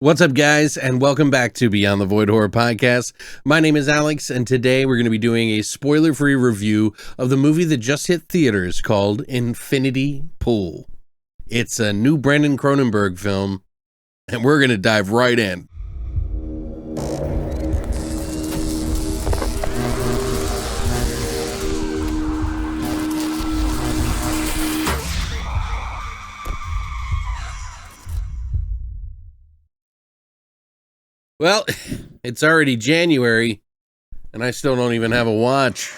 What's up, guys, and welcome back to Beyond the Void Horror Podcast. My name is Alex, and today we're going to be doing a spoiler-free review of the movie that just hit theaters called Infinity Pool. It's a new Brandon Cronenberg film, and we're going to dive right in. Well, it's already January, and I still don't even have a watch.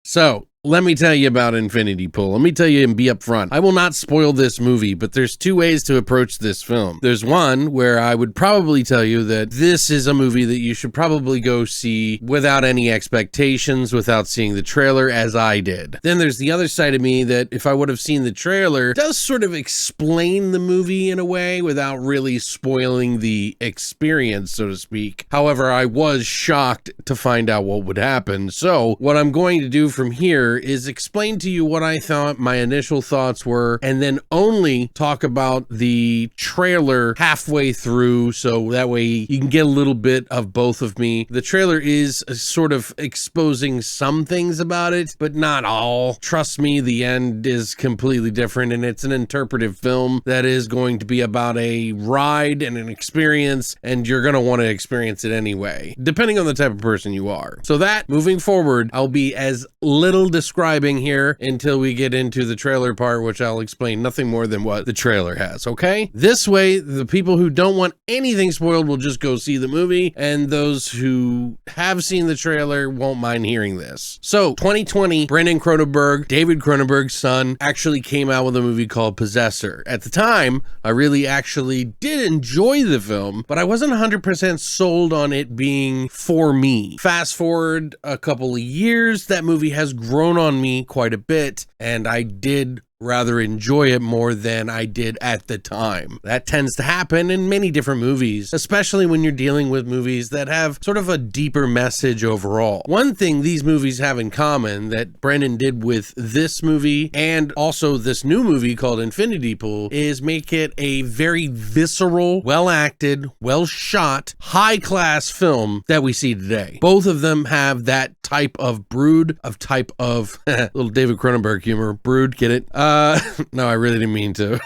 So, let me tell you about Infinity Pool. Let me tell you and be upfront. I will not spoil this movie, but there's two ways to approach this film. There's one where I would probably tell you that this is a movie that you should probably go see without any expectations, without seeing the trailer, as I did. Then there's the other side of me that if I would have seen the trailer, does sort of explain the movie in a way without really spoiling the experience, so to speak. However, I was shocked to find out what would happen. So what I'm going to do from here is explain to you what I thought my initial thoughts were, and then only talk about the trailer halfway through, so that way you can get a little bit of both of me. The trailer is sort of exposing some things about it, but not all. Trust me, the end is completely different, and it's an interpretive film that is going to be about a ride and an experience, and you're going to want to experience it anyway, depending on the type of person you are. So that, moving forward, I'll be as little describing here until we get into the trailer part, which I'll explain nothing more than what the trailer has, okay? This way, the people who don't want anything spoiled will just go see the movie, and those who have seen the trailer won't mind hearing this. So, 2020, Brandon Cronenberg, David Cronenberg's son, actually came out with a movie called Possessor. At the time, I really actually did enjoy the film, but I wasn't 100% sold on it being for me. Fast forward a couple of years, that movie has grown on me quite a bit, and I did rather enjoy it more than I did at the time. That tends to happen in many different movies, especially when you're dealing with movies that have sort of a deeper message overall. One thing these movies have in common that Brandon did with this movie and also this new movie called Infinity Pool is make it a very visceral, well-acted, well-shot, high-class film that we see today. Both of them have that type of little David Cronenberg humor. Brood, get it? No, I really didn't mean to.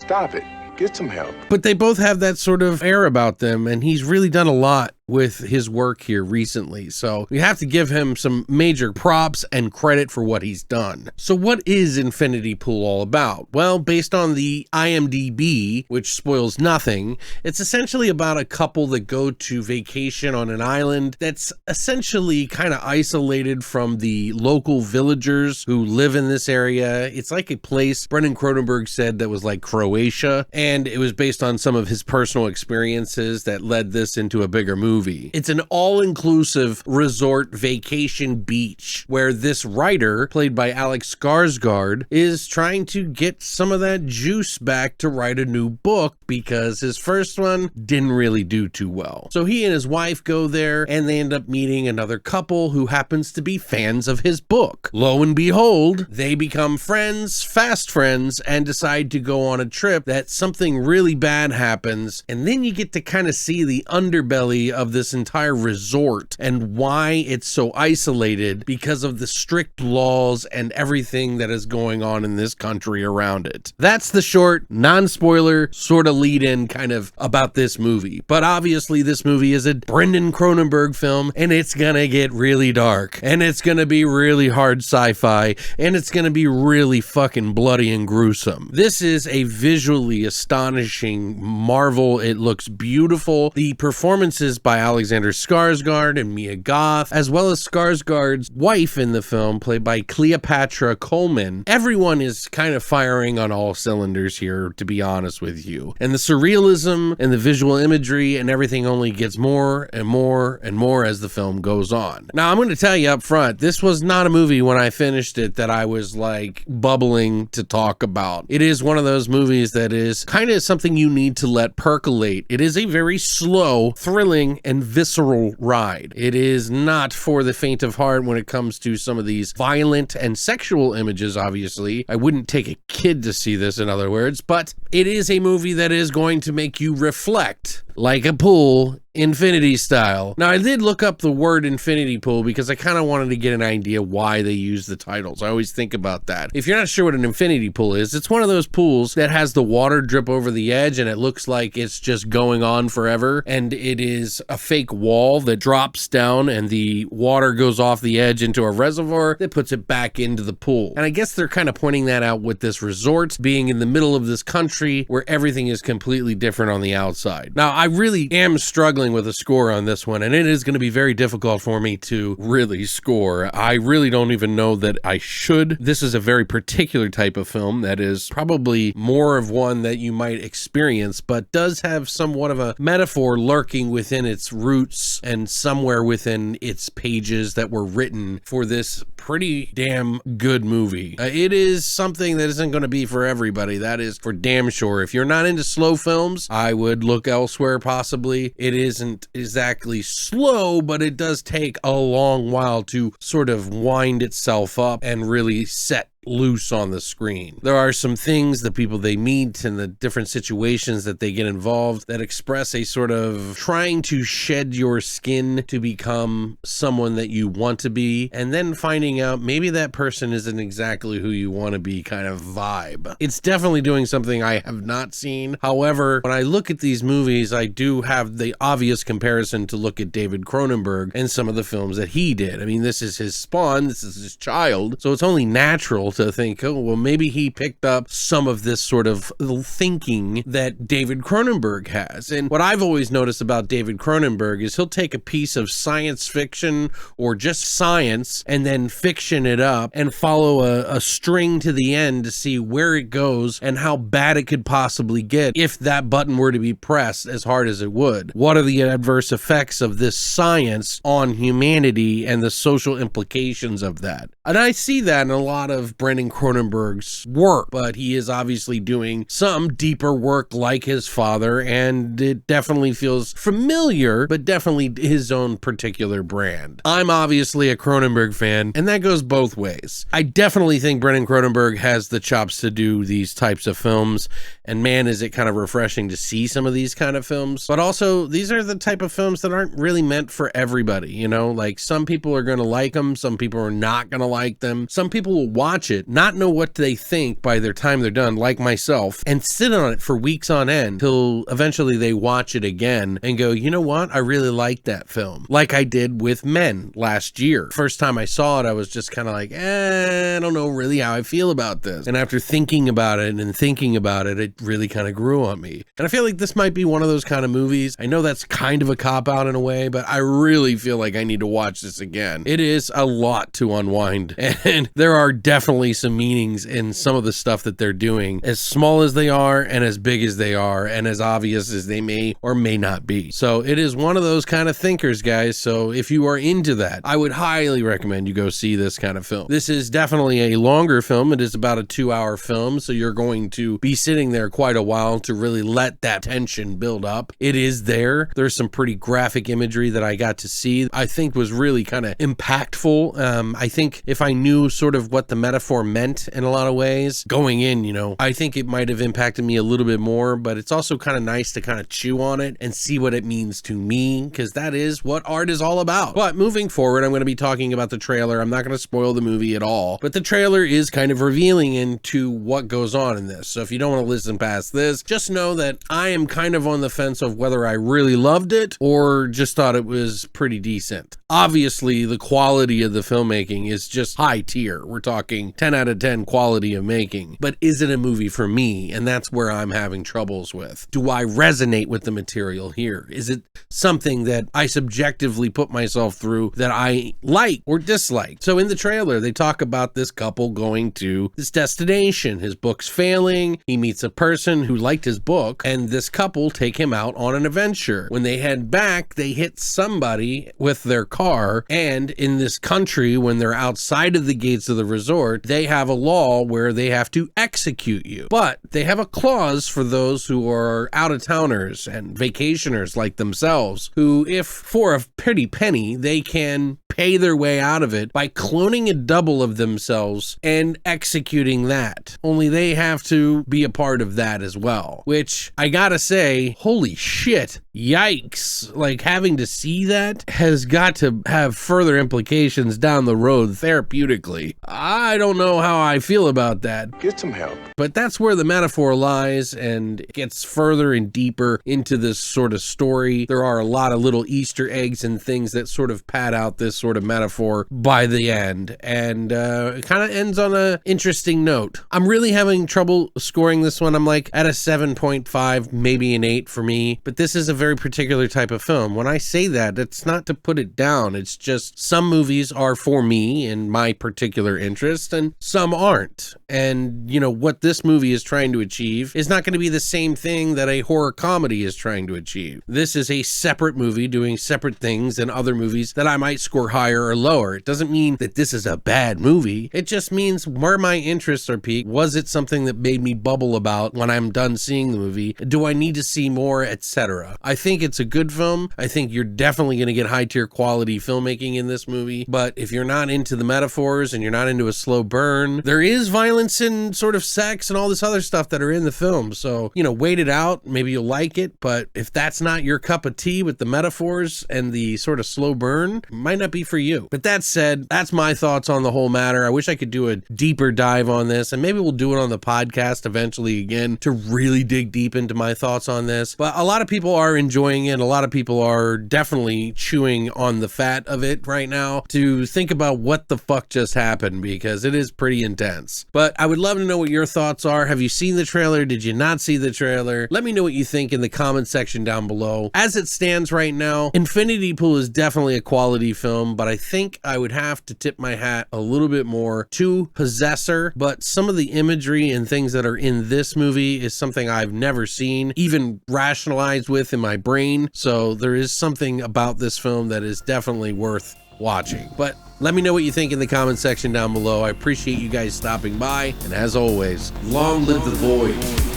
Stop it. Get some help. But they both have that sort of air about them, and he's really done a lot with his work here recently. So we have to give him some major props and credit for what he's done. So what is Infinity Pool all about? Well, based on the IMDb, which spoils nothing, it's essentially about a couple that go to vacation on an island that's essentially kind of isolated from the local villagers who live in this area. It's like a place Brandon Cronenberg said that was like Croatia, and it was based on some of his personal experiences that led this into a bigger movie. It's an all-inclusive resort vacation beach where this writer, played by Skarsgård, is trying to get some of that juice back to write a new book because his first one didn't really do too well. So he and his wife go there, and they end up meeting another couple who happens to be fans of his book. Lo and behold, they become friends, fast friends, and decide to go on a trip that something really bad happens, and then you get to kind of see the underbelly of this entire resort and why it's so isolated because of the strict laws and everything that is going on in this country around it. That's the short, non-spoiler, sort of lead-in kind of about this movie. But obviously this movie is a Brandon Cronenberg film, and it's gonna get really dark, and it's gonna be really hard sci-fi, and it's gonna be really fucking bloody and gruesome. This is a visually astonishing marvel. It looks beautiful. The performances by Alexander Skarsgård and Mia Goth, as well as Skarsgård's wife in the film, played by Cleopatra Coleman. Everyone is kind of firing on all cylinders here, to be honest with you. And the surrealism and the visual imagery and everything only gets more and more and more as the film goes on. Now, I'm going to tell you up front, this was not a movie when I finished it that I was like bubbling to talk about. It is one of those movies that is kind of something you need to let percolate. It is a very slow, thrilling, and visceral ride. It is not for the faint of heart when it comes to some of these violent and sexual images, obviously. I wouldn't take a kid to see this, in other words, but it is a movie that is going to make you reflect like a pool, infinity style. Now, I did look up the word infinity pool because I kind of wanted to get an idea why they use the titles. I always think about that. If you're not sure what an infinity pool is, it's one of those pools that has the water drip over the edge and it looks like it's just going on forever. And it is a fake wall that drops down and the water goes off the edge into a reservoir that puts it back into the pool. And I guess they're kind of pointing that out with this resort being in the middle of this country where everything is completely different on the outside. Now, I really am struggling with a score on this one, and it is going to be very difficult for me to really score. I really don't even know that I should. This is a very particular type of film that is probably more of one that you might experience, but does have somewhat of a metaphor lurking within its roots and somewhere within its pages that were written for this pretty damn good movie. It is something that isn't going to be for everybody. That is for damn sure. If you're not into slow films, I would look elsewhere possibly. It isn't exactly slow, but it does take a long while to sort of wind itself up and really set loose on the screen. There are some things, the people they meet and the different situations that they get involved that express a sort of trying to shed your skin to become someone that you want to be, and then finding out maybe that person isn't exactly who you want to be kind of vibe. It's definitely doing something I have not seen. However, when I look at these movies, I do have the obvious comparison to look at David Cronenberg and some of the films that he did. I mean, this is his spawn, this is his child, so it's only natural to think, oh, well, maybe he picked up some of this sort of thinking that David Cronenberg has. And what I've always noticed about David Cronenberg is he'll take a piece of science fiction or just science and then fiction it up and follow a string to the end to see where it goes and how bad it could possibly get if that button were to be pressed as hard as it would. What are the adverse effects of this science on humanity and the social implications of that? And I see that in a lot of Brendan Cronenberg's work, but he is obviously doing some deeper work like his father, and it definitely feels familiar, but definitely his own particular brand. I'm obviously a Cronenberg fan, and that goes both ways. I definitely think Brendan Cronenberg has the chops to do these types of films, and man, is it kind of refreshing to see some of these kind of films. But also, these are the type of films that aren't really meant for everybody, you know? Like, some people are going to like them, some people are not going to like them. Some people will watch it, not know what they think by the time they're done, like myself, and sit on it for weeks on end till eventually they watch it again and go, you know what? I really like that film. Like I did with Men last year. First time I saw it, I was just kind of like, I don't know really how I feel about this. And after thinking about it and thinking about it, it really kind of grew on me. And I feel like this might be one of those kind of movies. I know that's kind of a cop-out in a way, but I really feel like I need to watch this again. It is a lot to unwind, and there are definitely some meanings in some of the stuff that they're doing, as small as they are and as big as they are and as obvious as they may or may not be. So it is one of those kind of thinkers, guys. So if you are into that, I would highly recommend you go see this kind of film. This is definitely a longer film. It is about a 2-hour film, so you're going to be sitting there quite a while to really let that tension build up. It is there. There's some pretty graphic imagery that I got to see I think was really kind of impactful. I think if I knew sort of what the metaphor meant in a lot of ways going in, you know, I think it might have impacted me a little bit more, but it's also kind of nice to kind of chew on it and see what it means to me, because that is what art is all about. But moving forward, I'm going to be talking about the trailer. I'm not going to spoil the movie at all, but the trailer is kind of revealing into what goes on in this. So if you don't want to listen past this, just know that I am kind of on the fence of whether I really loved it or just thought it was pretty decent. Obviously, the quality of the filmmaking is just high tier. We're talking 10 out of 10 quality of making. But is it a movie for me? And that's where I'm having troubles with. Do I resonate with the material here? Is it something that I subjectively put myself through that I like or dislike? So in the trailer, they talk about this couple going to this destination. His book's failing. He meets a person who liked his book, and this couple take him out on an adventure. When they head back, they hit somebody with their car car. And in this country, when they're outside of the gates of the resort, they have a law where they have to execute you. But they have a clause for those who are out-of-towners and vacationers like themselves, who, if for a pretty penny, they can pay their way out of it by cloning a double of themselves and executing that. Only they have to be a part of that as well, which I gotta say, holy shit, yikes. Like, having to see that has got to have further implications down the road therapeutically. I don't know how I feel about that. Get some help. But that's where the metaphor lies, and it gets further and deeper into this sort of story. There are a lot of little Easter eggs and things that sort of pad out this sort of metaphor by the end, and it kind of ends on an interesting note. I'm really having trouble scoring this one. I'm like at a 7.5, maybe an 8 for me, but this is a very particular type of film. When I say that, it's not to put it down. It's just some movies are for me and my particular interest, and some aren't. And, you know, what this movie is trying to achieve is not going to be the same thing that a horror comedy is trying to achieve. This is a separate movie doing separate things than other movies that I might score higher or lower. It doesn't mean that this is a bad movie. It just means where my interests are peaked. Was it something that made me bubble about when I'm done seeing the movie? Do I need to see more, etc.? I think it's a good film. I think you're definitely going to get high tier quality filmmaking in this movie, but if you're not into the metaphors and you're not into a slow burn, there is violence and sort of sex and all this other stuff that are in the film. So, you know, wait it out. Maybe you'll like it, but if that's not your cup of tea with the metaphors and the sort of slow burn, it might not be for you. But that said, that's my thoughts on the whole matter. I wish I could do a deeper dive on this, and maybe we'll do it on the podcast eventually again to really dig deep into my thoughts on this. But a lot of people are enjoying it. A lot of people are definitely chewing on the fat of it right now to think about what the fuck just happened, because it is pretty intense. But I would love to know what your thoughts are. Have you seen the trailer? Did you not see the trailer? Let me know what you think in the comment section down below. As it stands right now, Infinity Pool is definitely a quality film, but I think I would have to tip my hat a little bit more to Possessor. But some of the imagery and things that are in this movie is something I've never seen, even rationalized with in my brain. So there is something about this film that is definitely worth watching. But let me know what you think in the comment section down below. I appreciate you guys stopping by, and as always, long live the void.